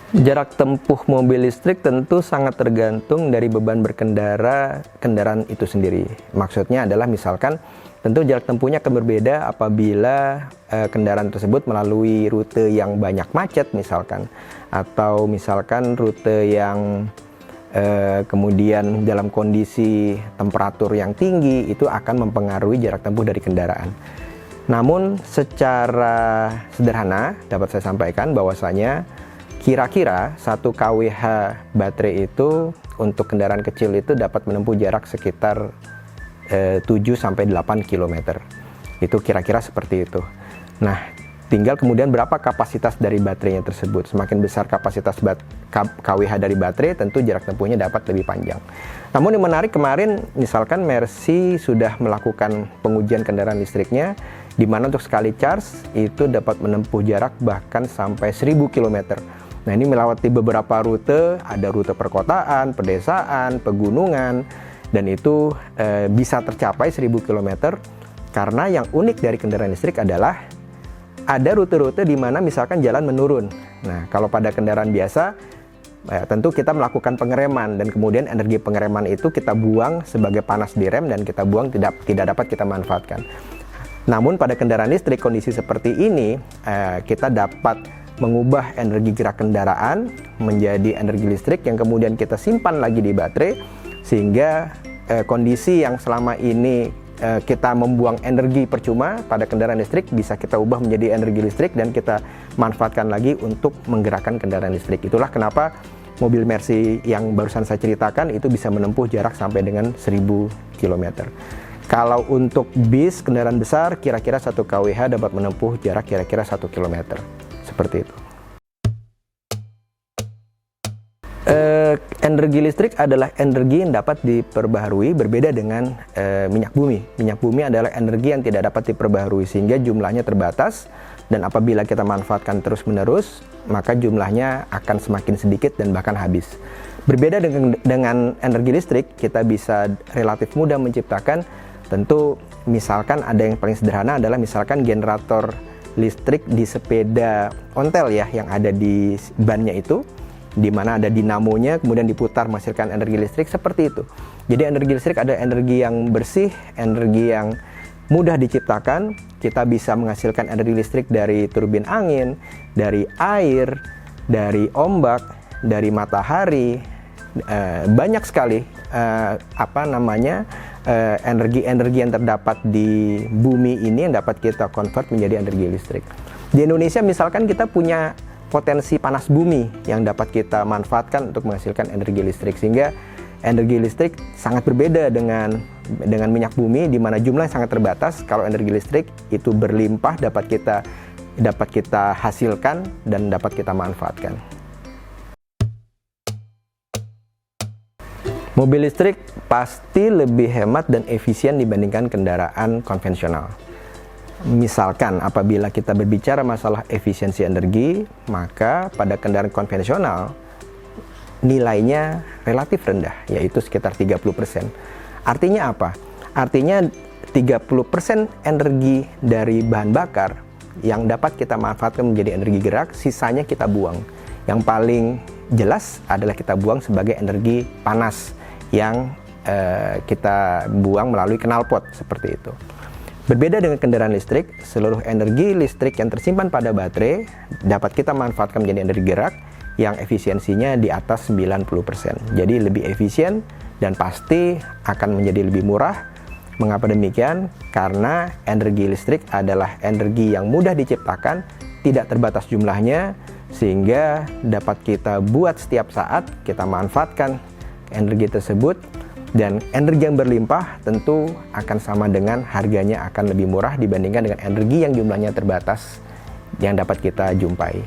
Jarak tempuh mobil listrik tentu sangat tergantung dari beban berkendara kendaraan itu sendiri. Maksudnya adalah misalkan tentu jarak tempuhnya akan berbeda apabila kendaraan tersebut melalui rute yang banyak macet misalkan, atau misalkan rute yang kemudian dalam kondisi temperatur yang tinggi, itu akan mempengaruhi jarak tempuh dari kendaraan. Namun secara sederhana dapat saya sampaikan bahwasanya kira-kira 1 kWh baterai itu untuk kendaraan kecil itu dapat menempuh jarak sekitar 7-8 km. Itu kira-kira seperti itu. Nah, tinggal kemudian berapa kapasitas dari baterainya tersebut. Semakin besar kapasitas kWh dari baterai, tentu jarak tempuhnya dapat lebih panjang. Namun yang menarik kemarin, misalkan Mercy sudah melakukan pengujian kendaraan listriknya, di mana untuk sekali charge itu dapat menempuh jarak bahkan sampai 1000 km. Nah, ini melewati beberapa rute, ada rute perkotaan, pedesaan, pegunungan, dan itu bisa tercapai 1000 km. Karena yang unik dari kendaraan listrik adalah ada rute-rute di mana misalkan jalan menurun. Nah, kalau pada kendaraan biasa, tentu kita melakukan pengereman, dan kemudian energi pengereman itu kita buang sebagai panas di rem, dan kita buang tidak dapat kita manfaatkan. Namun pada kendaraan listrik kondisi seperti ini, kita dapat mengubah energi gerak kendaraan menjadi energi listrik yang kemudian kita simpan lagi di baterai, sehingga kondisi yang selama ini kita membuang energi percuma pada kendaraan listrik bisa kita ubah menjadi energi listrik dan kita manfaatkan lagi untuk menggerakkan kendaraan listrik. Itulah kenapa mobil Mercy yang barusan saya ceritakan itu bisa menempuh jarak sampai dengan 1000 km. Kalau untuk bis kendaraan besar, kira-kira 1 kWh dapat menempuh jarak kira-kira 1 km. Seperti itu. Energi listrik adalah energi yang dapat diperbaharui, berbeda dengan minyak bumi. Minyak bumi adalah energi yang tidak dapat diperbaharui sehingga jumlahnya terbatas, dan apabila kita manfaatkan terus-menerus maka jumlahnya akan semakin sedikit dan bahkan habis. Berbeda dengan energi listrik, kita bisa relatif mudah menciptakan. Tentu misalkan ada yang paling sederhana adalah misalkan generator listrik di sepeda ontel ya, yang ada di bannya itu, di mana ada dinamonya kemudian diputar menghasilkan energi listrik, seperti itu. Jadi energi listrik ada energi yang bersih, energi yang mudah diciptakan. Kita bisa menghasilkan energi listrik dari turbin angin, dari air, dari ombak, dari matahari, banyak sekali energi-energi yang terdapat di bumi ini yang dapat kita convert menjadi energi listrik. Di Indonesia misalkan kita punya potensi panas bumi yang dapat kita manfaatkan untuk menghasilkan energi listrik, sehingga energi listrik sangat berbeda dengan minyak bumi di mana jumlahnya sangat terbatas. Kalau energi listrik itu berlimpah dapat kita hasilkan dan dapat kita manfaatkan. Mobil listrik pasti lebih hemat dan efisien dibandingkan kendaraan konvensional. Misalkan apabila kita berbicara masalah efisiensi energi, maka pada kendaraan konvensional nilainya relatif rendah, yaitu sekitar 30%. Artinya apa? Artinya 30% energi dari bahan bakar yang dapat kita manfaatkan menjadi energi gerak, sisanya kita buang. Yang paling jelas adalah kita buang sebagai energi panas yang kita buang melalui knalpot, seperti itu. Berbeda dengan kendaraan listrik, seluruh energi listrik yang tersimpan pada baterai dapat kita manfaatkan menjadi energi gerak yang efisiensinya di atas 90%. Jadi lebih efisien dan pasti akan menjadi lebih murah. Mengapa demikian? Karena energi listrik adalah energi yang mudah diciptakan, tidak terbatas jumlahnya, sehingga dapat kita buat setiap saat, kita manfaatkan energi tersebut, dan energi yang berlimpah tentu akan sama dengan harganya akan lebih murah dibandingkan dengan energi yang jumlahnya terbatas yang dapat kita jumpai.